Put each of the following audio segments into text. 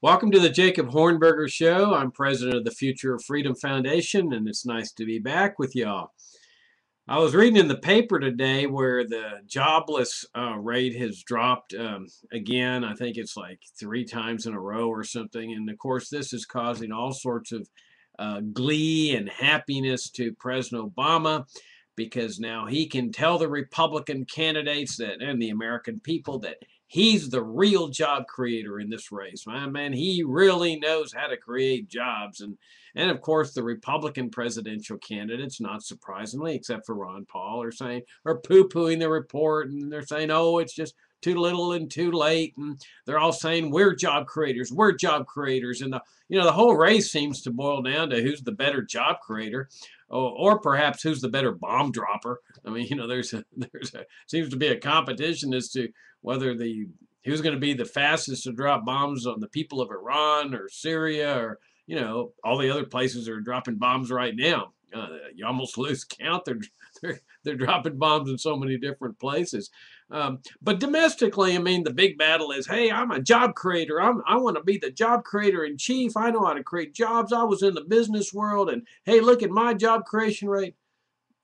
Welcome to the Jacob Hornberger Show. I'm president of the Future of Freedom Foundation, and it's nice to be back with y'all. I was reading in the paper today where the jobless rate has dropped again. I think it's like 3 times in a row or something. And of course, this is causing all sorts of glee and happiness to President Obama because now he can tell the Republican candidates that and the American people that he's the real job creator in this race. Man, he really knows how to create jobs. And of course, the Republican presidential candidates, not surprisingly, except for Ron Paul, are poo-pooing the report, and they're saying, oh, it's just too little and too late. And they're all saying we're job creators, we're job creators. And the whole race seems to boil down to who's the better job creator, or perhaps who's the better bomb dropper. I mean, there's a seems to be a competition as to whether who's going to be the fastest to drop bombs on the people of Iran or Syria or all the other places that are dropping bombs right now. You almost lose count. They're dropping bombs in so many different places. But domestically, I mean, the big battle is, hey, I'm a job creator. I want to be the job creator in chief. I know how to create jobs. I was in the business world, and hey, look at my job creation rate.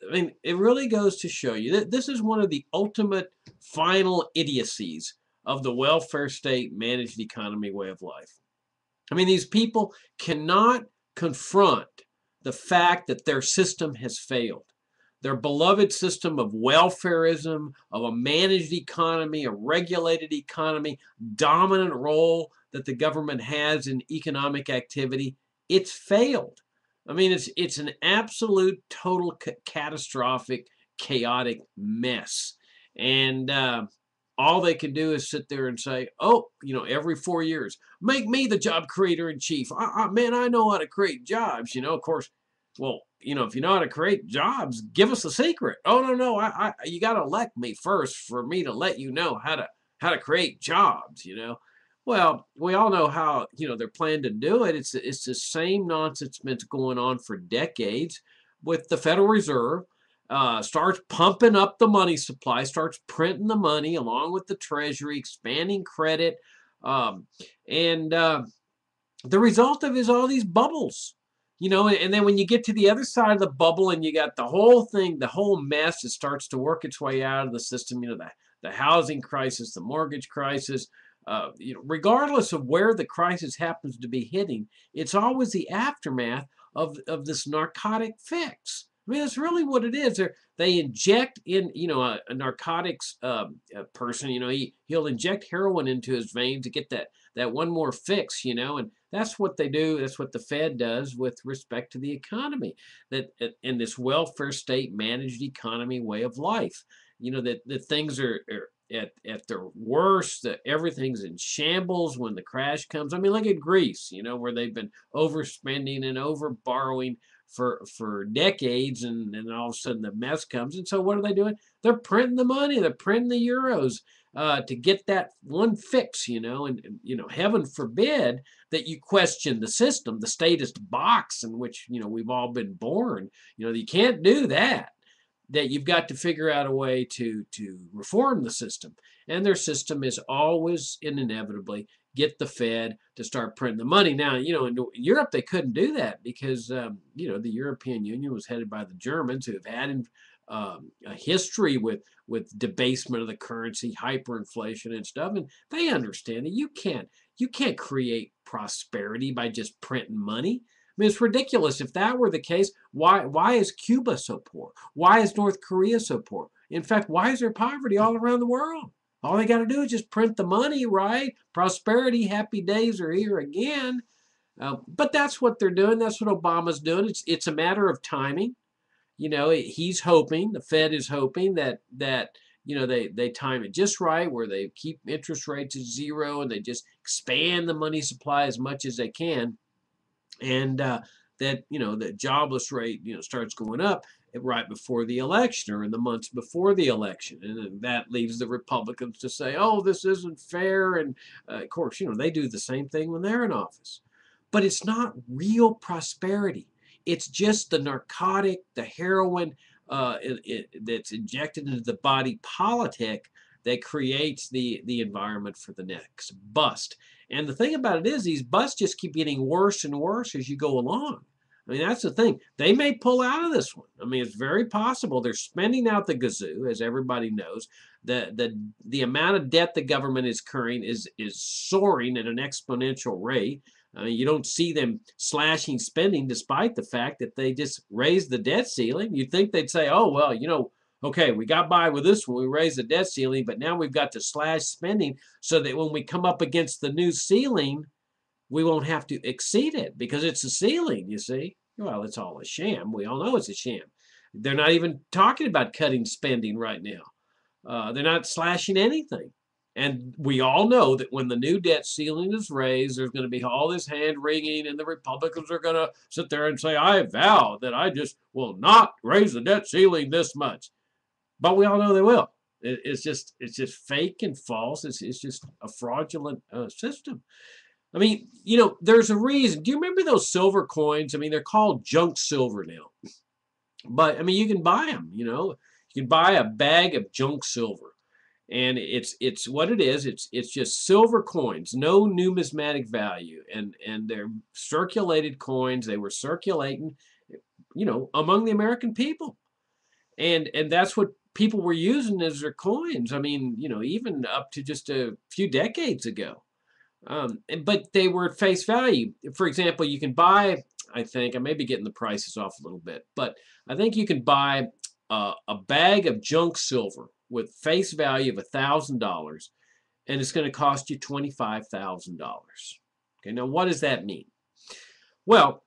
I mean, it really goes to show you that this is one of the ultimate final idiocies of the welfare state managed economy way of life. I mean, these people cannot confront the fact that their system has failed. Their beloved system of welfarism, of a managed economy, a regulated economy, dominant role that the government has in economic activity, it's failed. I mean, it's an absolute, total, catastrophic, chaotic mess. And all they can do is sit there and say, oh, every 4 years, make me the job creator in chief. Man, I know how to create jobs. Of course, well, if you know how to create jobs, give us a secret. Oh, no, you got to elect me first for me to let you know how to create jobs. Well, we all know how, they're planning to do it. It's the same nonsense that's been going on for decades with the Federal Reserve. Starts pumping up the money supply, starts printing the money along with the Treasury, expanding credit. And the result of it is all these bubbles. And then when you get to the other side of the bubble and you got the whole thing, the whole mess, it starts to work its way out of the system, the housing crisis, the mortgage crisis, regardless of where the crisis happens to be hitting, it's always the aftermath of this narcotic fix. I mean, that's really what it is. They inject in, a narcotics person, he'll inject heroin into his veins to get that one more fix, and that's what they do. That's what the Fed does with respect to the economy, that in this welfare state managed economy way of life, that things are at their worst, that everything's in shambles when the crash comes. I mean, look at Greece, where they've been overspending and over borrowing for decades, and then all of a sudden the mess comes. And so what are they doing? They're printing the money. They're printing the euros to get that one fix, and heaven forbid that you question the system, the statist box in which, we've all been born. You can't do that. That you've got to figure out a way to reform the system. And their system is always and inevitably get the Fed to start printing the money. Now, in Europe, they couldn't do that because, the European Union was headed by the Germans, who have had a history with debasement of the currency, hyperinflation and stuff. And they understand that you can't create prosperity by just printing money. I mean, it's ridiculous. If that were the case, why is Cuba so poor? Why is North Korea so poor? In fact, why is there poverty all around the world? All they got to do is just print the money, right? Prosperity, happy days are here again. But that's what they're doing. That's what Obama's doing. It's a matter of timing. He's hoping, the Fed is hoping that they time it just right, where they keep interest rates at zero and they just expand the money supply as much as they can. And that the jobless rate starts going up right before the election or in the months before the election, and that leaves the Republicans to say, oh, this isn't fair. And of course, they do the same thing when they're in office. But it's not real prosperity. It's just the narcotic, the heroin that's injected into the body politic that creates the environment for the next bust. And the thing about it is these busts just keep getting worse and worse as you go along. I mean, that's the thing. They may pull out of this one. I mean, it's very possible. They're spending out the gazoo, as everybody knows. The amount of debt the government is incurring is soaring at an exponential rate. I mean, you don't see them slashing spending despite the fact that they just raised the debt ceiling. You'd think they'd say, oh, well, okay, we got by with this one. We raised the debt ceiling, but now we've got to slash spending so that when we come up against the new ceiling, we won't have to exceed it because it's a ceiling, you see. Well, it's all a sham. We all know it's a sham. They're not even talking about cutting spending right now. They're not slashing anything. And we all know that when the new debt ceiling is raised, there's going to be all this hand wringing, and the Republicans are going to sit there and say, I vow that I just will not raise the debt ceiling this much. But we all know they will. It's just fake and false. It's just a fraudulent system. I mean, there's a reason. Do you remember those silver coins? I mean, they're called junk silver now. But, I mean, you can buy them, You can buy a bag of junk silver. And it's what it is. It's just silver coins, no numismatic value. And they're circulated coins. They were circulating, among the American people. And that's what people were using as their coins. I mean, even up to just a few decades ago. But they were at face value. For example, you can buy, I think, I may be getting the prices off a little bit, but I think you can buy a bag of junk silver with face value of $1,000, and it's going to cost you $25,000. Okay, now what does that mean? Well,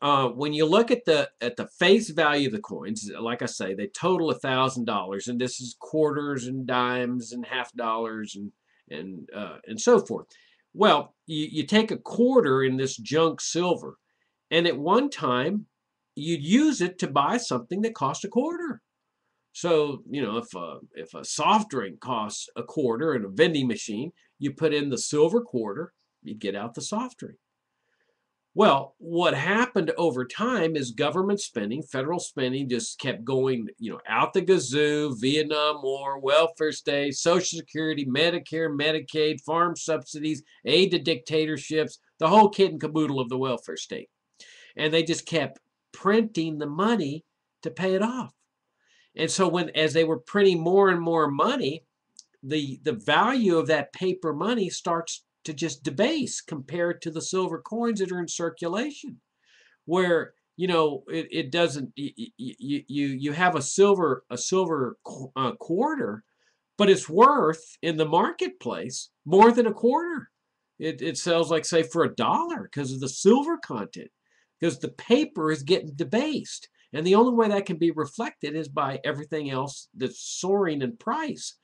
when you look at the face value of the coins, like I say, they total $1,000, and this is quarters and dimes and half dollars and so forth. Well, you take a quarter in this junk silver, and at one time you'd use it to buy something that cost a quarter. So, if a soft drink costs a quarter in a vending machine, you put in the silver quarter, you get out the soft drink. Well, what happened over time is government spending, federal spending just kept going, out the gazoo, Vietnam War, welfare state, Social Security, Medicare, Medicaid, farm subsidies, aid to dictatorships, the whole kit and caboodle of the welfare state. And they just kept printing the money to pay it off. And so as they were printing more and more money, the value of that paper money starts to just debase compared to the silver coins that are in circulation, where it doesn't. You have a silver quarter, but it's worth in the marketplace more than a quarter. It sells like, say, for $1 because of the silver content, because the paper is getting debased. And the only way that can be reflected is by everything else that's soaring in price.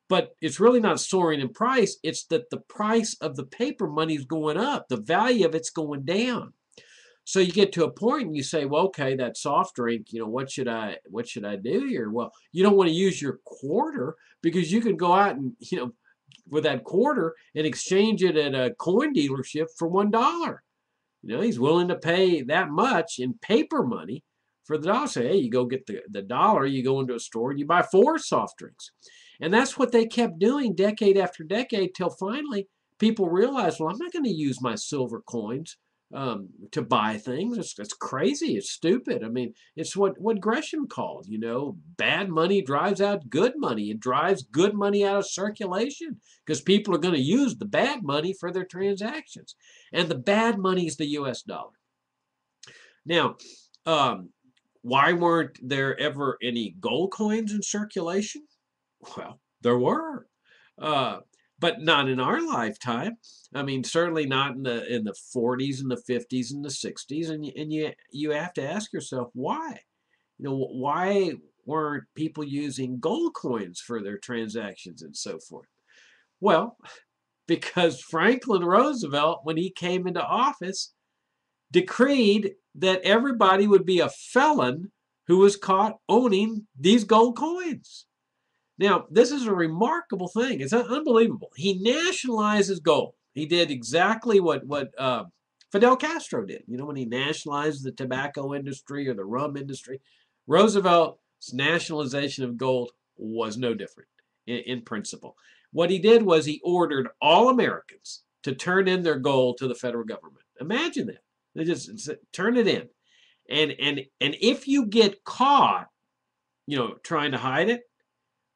But it's really not soaring in price. It's that the price of the paper money is going up. The value of it's going down. So you get to a point and you say, well, okay, that soft drink, what should I do here? Well, you don't want to use your quarter because you can go out and, with that quarter and exchange it at a coin dealership for $1. He's willing to pay that much in paper money for the dollar. Say, hey, you go get the dollar, you go into a store and you buy 4 soft drinks. And that's what they kept doing decade after decade till finally people realized, well, I'm not going to use my silver coins to buy things. It's crazy. It's stupid. I mean, it's what Gresham called, bad money drives out good money. It drives good money out of circulation because people are going to use the bad money for their transactions. And the bad money is the U.S. dollar. Now, why weren't there ever any gold coins in circulation? Well, there were, but not in our lifetime. I mean, certainly not in the 40s and the 50s and the 60s. And you have to ask yourself why. Why weren't people using gold coins for their transactions and so forth? Well, because Franklin Roosevelt, when he came into office, decreed that everybody would be a felon who was caught owning these gold coins. Now, this is a remarkable thing. It's unbelievable. He nationalizes gold. He did exactly what Fidel Castro did. When he nationalized the tobacco industry or the rum industry, Roosevelt's nationalization of gold was no different. in principle. What he did was he ordered all Americans to turn in their gold to the federal government. Imagine that. They just turn it in. And if you get caught, trying to hide it,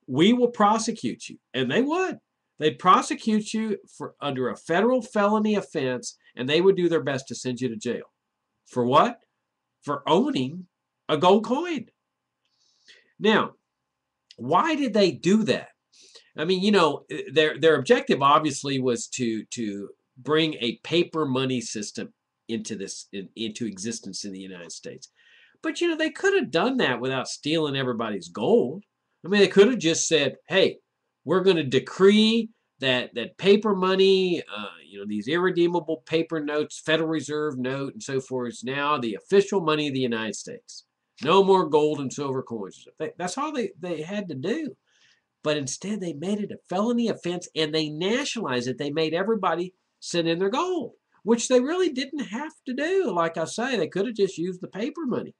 we will prosecute you. And they would. They'd prosecute you for under a federal felony offense, and they would do their best to send you to jail. For what? For owning a gold coin. Now, why did they do that? I mean, their objective obviously was to bring a paper money system into existence in the United States. But they could have done that without stealing everybody's gold. I mean, they could have just said, "Hey, we're going to decree that paper money, these irredeemable paper notes, Federal Reserve note, and so forth, is now the official money of the United States. No more gold and silver coins." That's all they had to do. But instead, they made it a felony offense, and they nationalized it. They made everybody send in their gold, which they really didn't have to do. Like I say, they could have just used the paper money.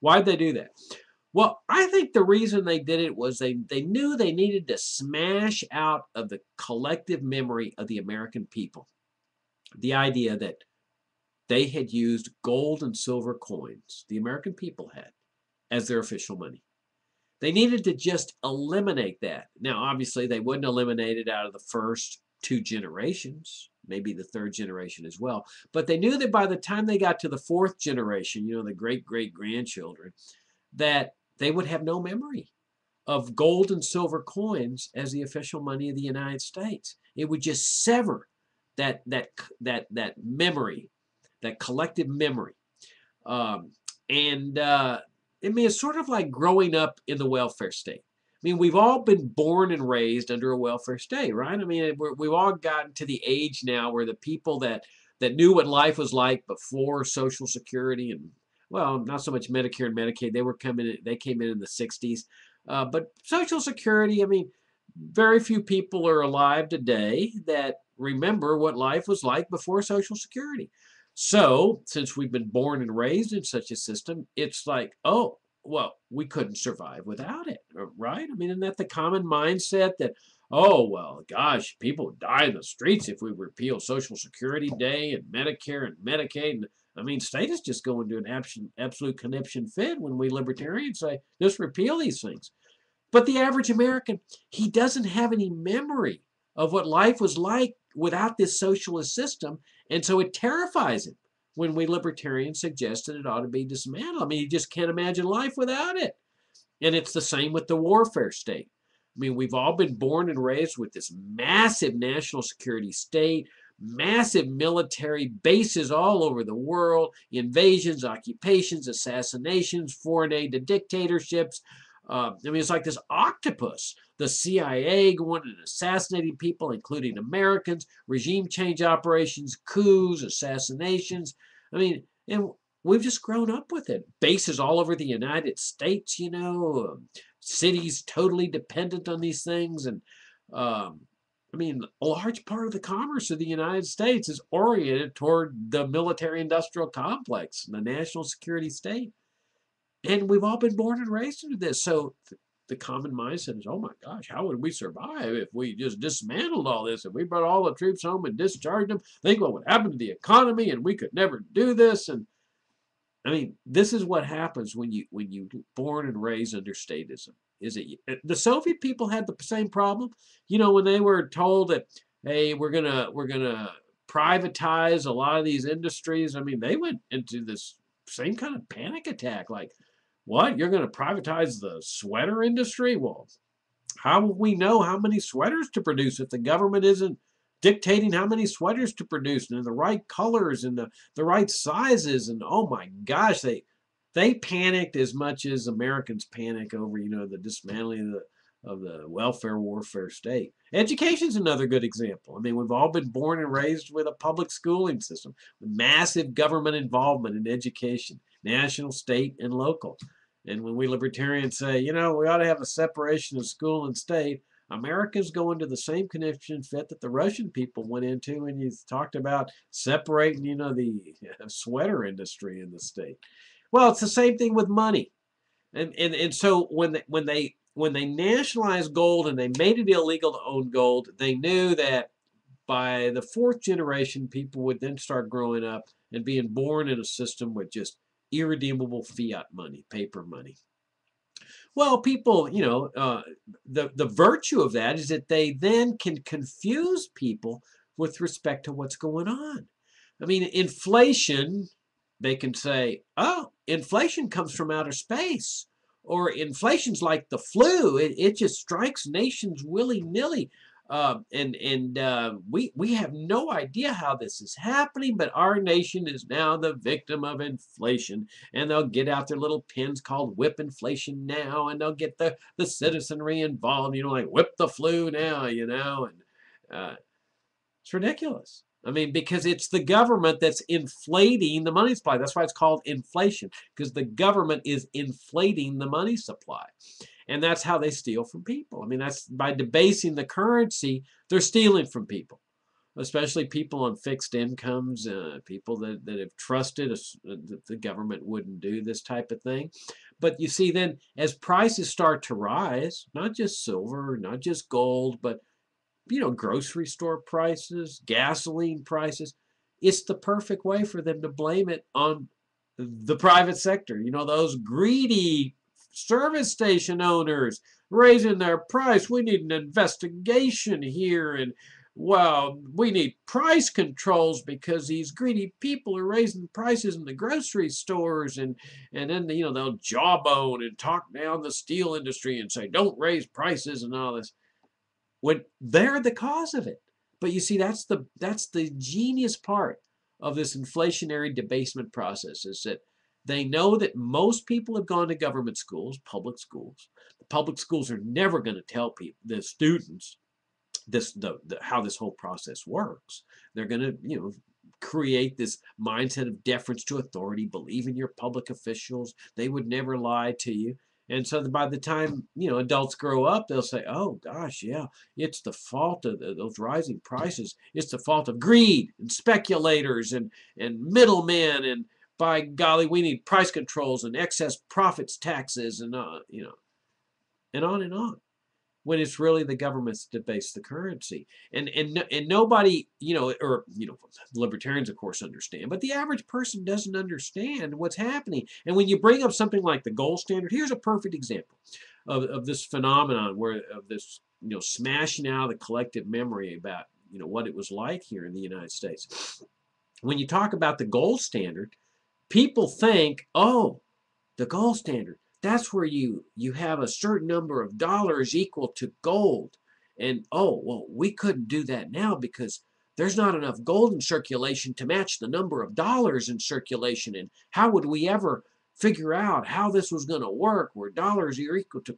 Why'd they do that? Well, I think the reason they did it was they knew they needed to smash out of the collective memory of the American people the idea that they had used gold and silver coins, the American people had, as their official money. They needed to just eliminate that. Now, obviously, they wouldn't eliminate it out of the first 2 generations, maybe the 3rd generation as well. But they knew that by the time they got to the 4th generation, the great-great-grandchildren, that they would have no memory of gold and silver coins as the official money of the United States. It would just sever that memory, that collective memory. It's sort of like growing up in the welfare state. I mean, we've all been born and raised under a welfare state, right? I mean, we've all gotten to the age now where the people that knew what life was like before Social Security and, well, not so much Medicare and Medicaid, they came in the 60s. But Social Security, I mean, very few people are alive today that remember what life was like before Social Security. So, since we've been born and raised in such a system, it's like, oh, well, we couldn't survive without it, right? I mean, isn't that the common mindset that, oh, well, gosh, people would die in the streets if we repeal Social Security Day and Medicare and Medicaid. And, I mean, states just go into an absolute conniption fit when we libertarians say, just repeal these things. But the average American, he doesn't have any memory of what life was like without this socialist system. And so it terrifies him when we libertarians suggest that it ought to be dismantled. I mean, you just can't imagine life without it. And it's the same with the warfare state. I mean, we've all been born and raised with this massive national security state, massive military bases all over the world, invasions, occupations, assassinations, foreign aid to dictatorships. I mean, it's like this octopus. The CIA going and assassinating people, including Americans, regime change operations, coups, assassinations. I mean, and we've just grown up with it. Bases all over the United States, cities totally dependent on these things. And I mean, a large part of the commerce of the United States is oriented toward the military-industrial complex, the national security state. And we've all been born and raised into this. So the common mindset is, oh my gosh, how would we survive if we just dismantled all this? If we brought all the troops home and discharged them, think what would happen to the economy, and we could never do this. And I mean, this is what happens when you born and raised under statism. The Soviet people had the same problem? When they were told that, hey, we're gonna privatize a lot of these industries. I mean, they went into this same kind of panic attack, like, what? You're going to privatize the sweater industry? Well, how will we know how many sweaters to produce if the government isn't dictating how many sweaters to produce and the right colors and the right sizes? And oh my gosh, they panicked as much as Americans panic over, the dismantling of the welfare warfare state. Education's another good example. I mean, we've all been born and raised with a public schooling system, with massive government involvement in education, national, state, and local. And when we libertarians say, we ought to have a separation of school and state, Americans go into the same conniption fit that the Russian people went into when you talked about separating, the sweater industry in the state. Well, it's the same thing with money. And so when when they nationalized gold and they made it illegal to own gold, they knew that by the fourth generation, people would then start growing up and being born in a system with just irredeemable fiat money, paper money. Well, people, the virtue of that is that they then can confuse people with respect to what's going on. I mean, inflation, they can say, oh, inflation comes from outer space, or inflation's like the flu. It just strikes nations willy-nilly. We have no idea how this is happening, but our nation is now the victim of inflation. And they'll get out their little pins called whip inflation now, and they'll get the citizenry involved, like whip the flu now, and it's ridiculous. I mean, because it's the government that's inflating the money supply. That's why it's called inflation, because the government is inflating the money supply. And that's how they steal from people. I mean, that's by debasing the currency, they're stealing from people, especially people on fixed incomes, people that have trusted that the government wouldn't do this type of thing. But you see, then as prices start to rise, not just silver, not just gold, but grocery store prices, gasoline prices, it's the perfect way for them to blame it on the private sector. Those greedy service station owners raising their price. We need an investigation here, and well, we need price controls because these greedy people are raising prices in the grocery stores, and then they'll jawbone and talk down the steel industry and say don't raise prices and all this, when they're the cause of it. But you see, that's the genius part of this inflationary debasement process, is that they know that most people have gone to government schools, public schools. The public schools are never going to tell people, the students, how this whole process works. They're going to, create this mindset of deference to authority, believe in your public officials. They would never lie to you. And so by the time, adults grow up, they'll say, oh, gosh, yeah, it's the fault of those rising prices. It's the fault of greed and speculators and middlemen. And by golly, we need price controls and excess profits taxes and, and on and on. When it's really the government's debased the currency. And nobody, libertarians, of course, understand, but the average person doesn't understand what's happening. And when you bring up something like the gold standard, here's a perfect example of this phenomenon of this, smashing out of the collective memory about, what it was like here in the United States. When you talk about the gold standard, people think, oh, the gold standard, that's where you have a certain number of dollars equal to gold. And, oh, well, we couldn't do that now because there's not enough gold in circulation to match the number of dollars in circulation. And how would we ever figure out how this was going to work where dollars are equal to...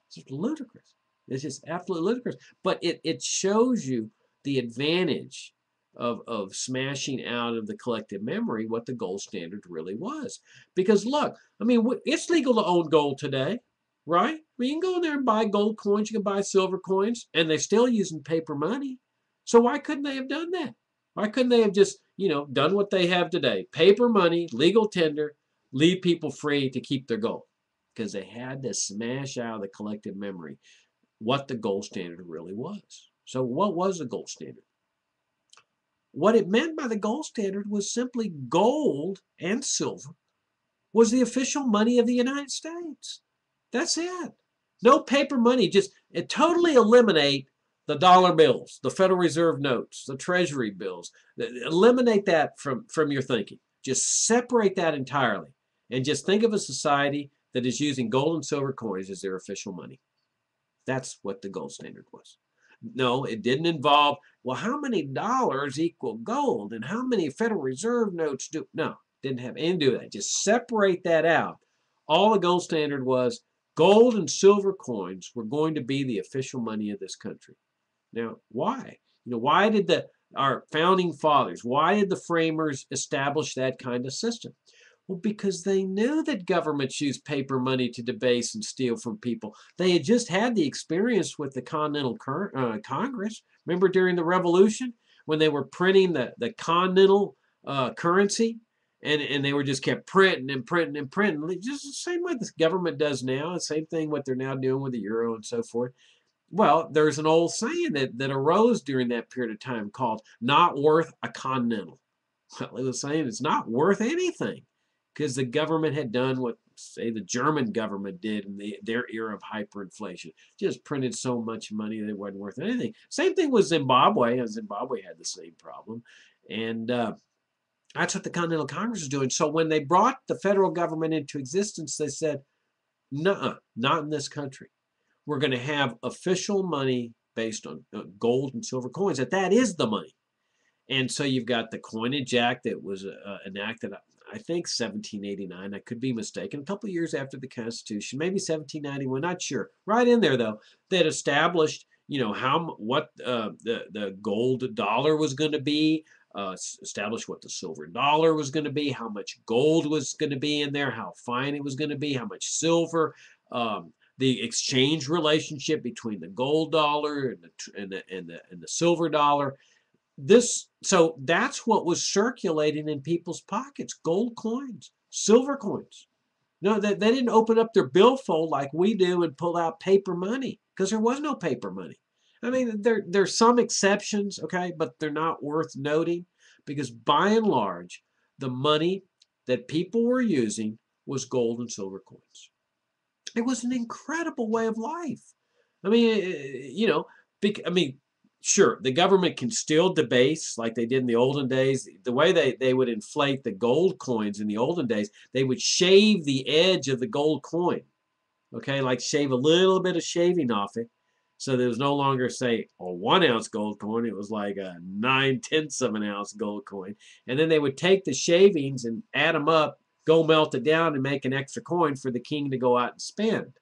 It's just ludicrous. It's just absolutely ludicrous. But it shows you the advantage of smashing out of the collective memory what the gold standard really was. Because look, I mean, it's legal to own gold today, right? I mean, you can go in there and buy gold coins, you can buy silver coins, and they're still using paper money. So why couldn't they have done that? Why couldn't they have just, done what they have today? Paper money, legal tender, leave people free to keep their gold. Because they had to smash out of the collective memory what the gold standard really was. So what was the gold standard? What it meant by the gold standard was simply gold and silver was the official money of the United States. That's it. No paper money. Just totally eliminate the dollar bills, the Federal Reserve notes, the Treasury bills. Eliminate that from your thinking. Just separate that entirely. And just think of a society that is using gold and silver coins as their official money. That's what the gold standard was. No, it didn't involve, well, how many dollars equal gold and how many Federal Reserve notes do? No, didn't have anything to do with that. Just separate that out. All the gold standard was gold and silver coins were going to be the official money of this country. Now, why? Why did our founding fathers, why did the framers establish that kind of system? Well, because they knew that governments used paper money to debase and steal from people. They had just had the experience with the Continental Congress. Remember during the Revolution when they were printing the Continental currency? And they were just kept printing and printing and printing, just the same way the government does now, the same thing what they're now doing with the euro and so forth. Well, there's an old saying that arose during that period of time called "not worth a continental." Well, it was saying it's not worth anything because the government had done what, say, the German government did in their era of hyperinflation. Just printed so much money that it wasn't worth anything. Same thing with Zimbabwe, and Zimbabwe had the same problem. And that's what the Continental Congress was doing. So when they brought the federal government into existence, they said, "Nuh-uh, not in this country. We're going to have official money based on gold and silver coins. That is the money." And so you've got the Coinage Act that was enacted, I think, 1789. I could be mistaken. A couple of years after the Constitution, maybe 1791. Not sure. Right in there, though, that established, what the gold dollar was going to be, established what the silver dollar was going to be, how much gold was going to be in there, how fine it was going to be, how much silver. The exchange relationship between the gold dollar and the silver dollar. So that's what was circulating in people's pockets: gold coins, silver coins. No, they didn't open up their billfold like we do and pull out paper money, because there was no paper money. I mean, there's some exceptions, okay, but they're not worth noting, because by and large, the money that people were using was gold and silver coins. It was an incredible way of life. I mean, sure, the government can still debase like they did in the olden days. The way they would inflate the gold coins in the olden days, they would shave the edge of the gold coin, okay, like shave a little bit of shaving off it. So there was no longer, say, a 1 ounce gold coin. It was like a 9/10 of an ounce gold coin. And then they would take the shavings and add them up, go melt it down, and make an extra coin for the king to go out and spend.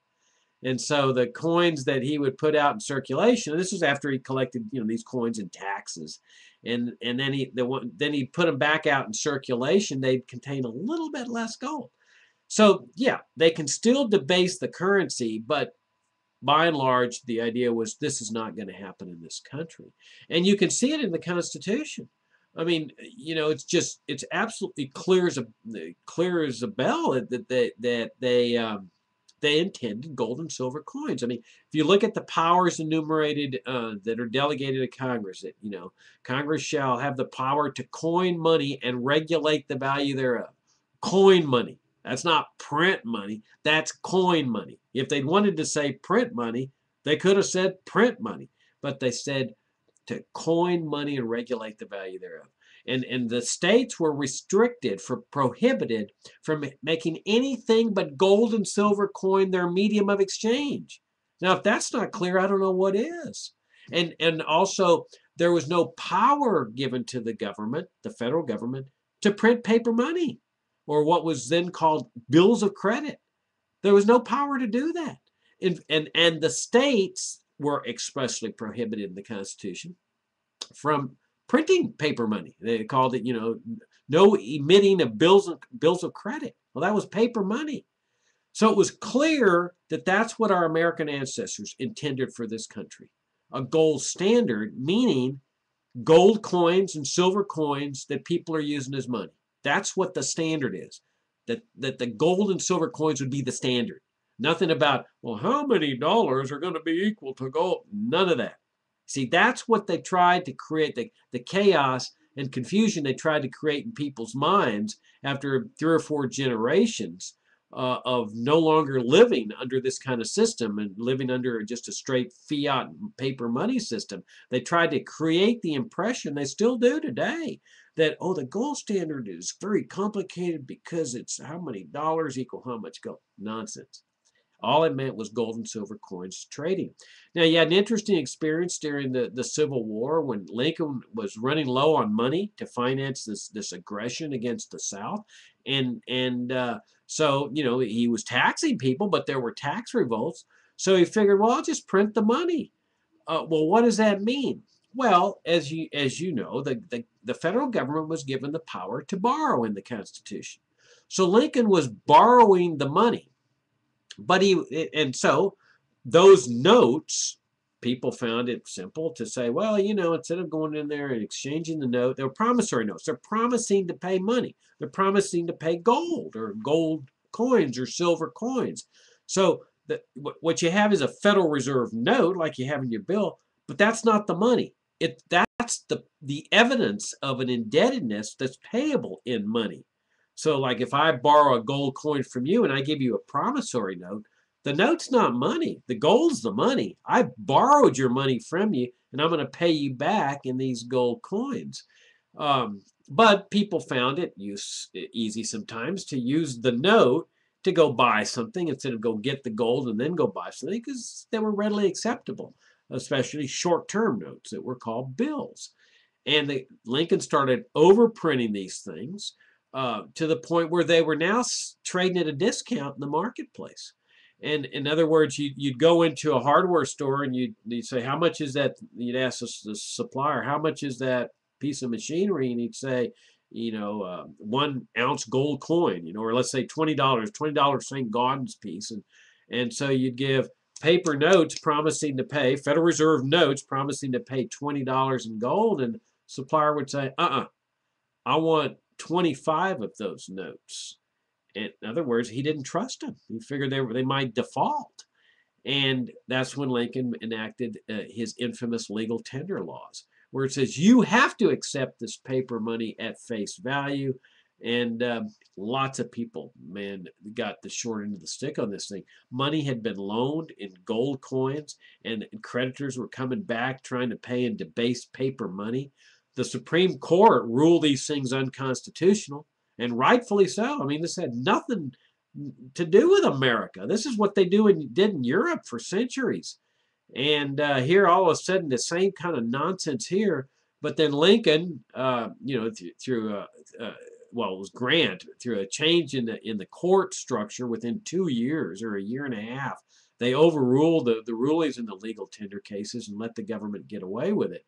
And so the coins that he would put out in circulation, this was after he collected, these coins in taxes, and then he put them back out in circulation. They'd contain a little bit less gold. So yeah, they can still debase the currency, but by and large, the idea was this is not going to happen in this country, and you can see it in the Constitution. I mean, it's absolutely clear as a bell that they intended gold and silver coins. I mean, if you look at the powers enumerated that are delegated to Congress, that Congress shall have the power to coin money and regulate the value thereof. Coin money. That's not print money. That's coin money. If they'd wanted to say print money, they could have said print money, but they said to coin money and regulate the value thereof. And the states were prohibited from making anything but gold and silver coin their medium of exchange. Now, if that's not clear, I don't know what is. And also, there was no power given to the government, the federal government, to print paper money, or what was then called bills of credit. There was no power to do that. And the states were expressly prohibited in the Constitution from printing paper money. They called it, no emitting of bills of credit. Well, that was paper money. So it was clear that that's what our American ancestors intended for this country. A gold standard, meaning gold coins and silver coins that people are using as money. That's what the standard is. That the gold and silver coins would be the standard. Nothing about, well, how many dollars are going to be equal to gold? None of that. See, that's what they tried to create, the chaos and confusion they tried to create in people's minds after 3 or 4 generations of no longer living under this kind of system and living under just a straight fiat paper money system. They tried to create the impression, they still do today, that, oh, the gold standard is very complicated because it's how many dollars equal how much gold. Nonsense. All it meant was gold and silver coins trading. Now, you had an interesting experience during the Civil War when Lincoln was running low on money to finance this aggression against the South. So, he was taxing people, but there were tax revolts. So he figured, well, I'll just print the money. Well, what does that mean? Well, as you know, the federal government was given the power to borrow in the Constitution. So Lincoln was borrowing the money. So those notes people found it simple to say, well, you know, instead of going in there and exchanging the note, they're promissory notes. They're promising to pay money. They're promising to pay gold or gold coins or silver coins. So what you have is a Federal Reserve note like you have in your bill, but that's not the money. That's the evidence of an indebtedness that's payable in money. So like if I borrow a gold coin from you and I give you a promissory note, the note's not money. The gold's the money. I borrowed your money from you, and I'm going to pay you back in these gold coins. But people found it easy sometimes to use the note to go buy something instead of go get the gold and then go buy something because they were readily acceptable, especially short-term notes that were called bills. And Lincoln started overprinting these things to the point where they were now trading at a discount in the marketplace. And in other words, you'd go into a hardware store and you'd say, how much is that? You'd ask the supplier, how much is that piece of machinery? And he'd say, you know, 1 ounce gold coin, you know, or let's say $20, $20 St. Gaudens piece. And so you'd give paper notes promising to pay, Federal Reserve notes promising to pay $20 in gold. And the supplier would say, I want 25 of those notes. In other words, he didn't trust them. He figured they might default. And that's when Lincoln enacted his infamous legal tender laws, where it says you have to accept this paper money at face value. And lots of people, man, got the short end of the stick on this thing. Money had been loaned in gold coins, and creditors were coming back trying to pay in debased paper money. The Supreme Court ruled these things unconstitutional. And rightfully so. I mean, this had nothing to do with America. This is what they did in Europe for centuries. And here, all of a sudden, the same kind of nonsense here. But then Lincoln, you know, through well, it was Grant, through a change in the court structure within 2 years or a year and a half, they overruled the rulings in the legal tender cases and let the government get away with it.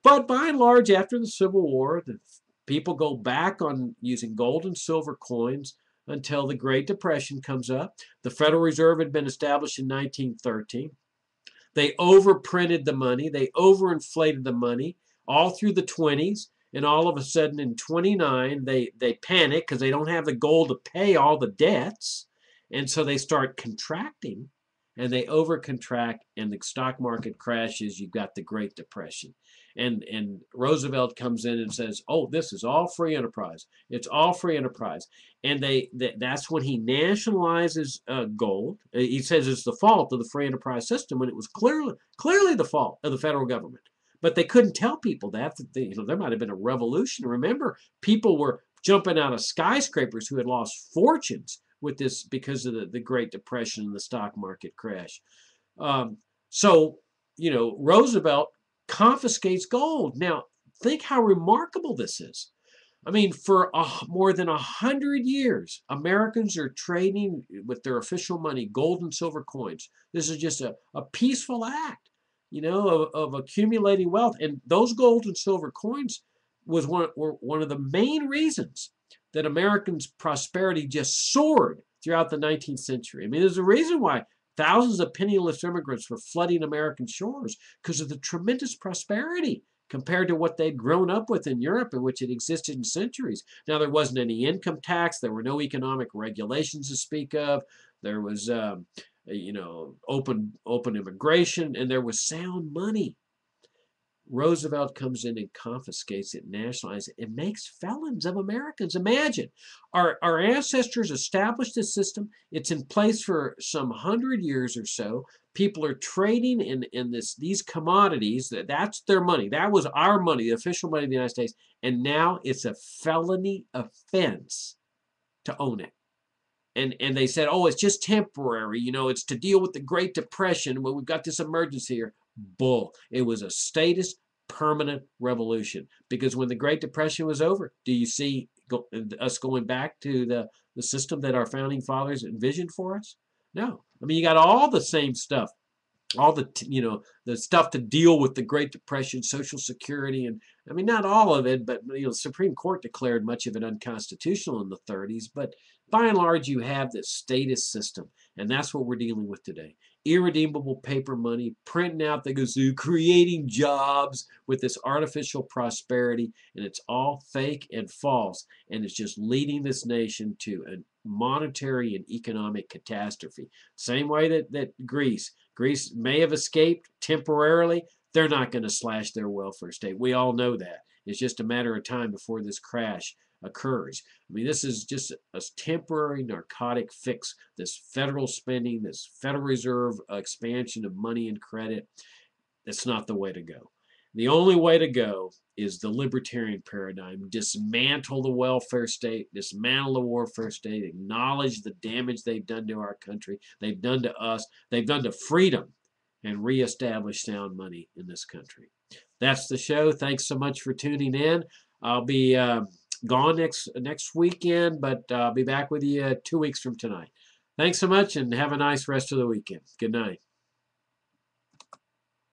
But by and large, after the Civil War, the people go back on using gold and silver coins until the Great Depression comes up. The Federal Reserve had been established in 1913. They overprinted the money. They overinflated the money all through the 20s. And all of a sudden in 29, they panic because they don't have the gold to pay all the debts. And so they start contracting and they overcontract and the stock market crashes. You've got the Great Depression. And Roosevelt comes in and says, oh, this is all free enterprise. It's all free enterprise. And that's when he nationalizes gold. He says it's the fault of the free enterprise system when it was clearly the fault of the federal government. But they couldn't tell people that. You know, there might have been a revolution. Remember, people were jumping out of skyscrapers who had lost fortunes with this because of the Great Depression and the stock market crash. So, you know, Roosevelt confiscates gold. Now, think how remarkable this is. I mean, for more than 100 years, Americans are trading with their official money, gold and silver coins. This is just a peaceful act, you know, of accumulating wealth. And those gold and silver coins were one of the main reasons that Americans' prosperity just soared throughout the 19th century. I mean, there's a reason why thousands of penniless immigrants were flooding American shores because of the tremendous prosperity compared to what they'd grown up with in Europe, in which it existed in centuries. Now, there wasn't any income tax. There were no economic regulations to speak of. There was, you know, open immigration, and there was sound money. Roosevelt comes in and confiscates it, nationalizes it, and makes felons of Americans. Imagine, our ancestors established this system. It's in place for some 100 years or so. People are trading in these commodities. That's their money. That was our money, the official money of the United States. And now it's a felony offense to own it. And they said, oh, it's just temporary. You know, it's to deal with the Great Depression. Well, we've got this emergency here. Bull. It was a statist permanent revolution. Because when the Great Depression was over, do you see us going back to the system that our founding fathers envisioned for us? No. I mean, you got all the same stuff all the the stuff to deal with the Great Depression, Social Security, and I mean not all of it, but the Supreme Court declared much of it unconstitutional in the 30s. But by and large, you have this statist system, and that's what we're dealing with today. Irredeemable paper money, printing out the gazoo, creating jobs with this artificial prosperity, and it's all fake and false, and it's just leading this nation to a monetary and economic catastrophe. Same way that Greece may have escaped temporarily. They're not going to slash their welfare state. We all know that. It's just a matter of time before this crash occurs. I mean, this is just a temporary narcotic fix. This federal spending, this Federal Reserve expansion of money and credit, that's not the way to go. The only way to go is the libertarian paradigm. Dismantle the welfare state, dismantle the warfare state, acknowledge the damage they've done to our country, they've done to us, they've done to freedom, and reestablish sound money in this country. That's the show. Thanks so much for tuning in. I'll be gone next weekend, but I'll be back with you 2 weeks from tonight. Thanks so much, and have a nice rest of the weekend. Good night.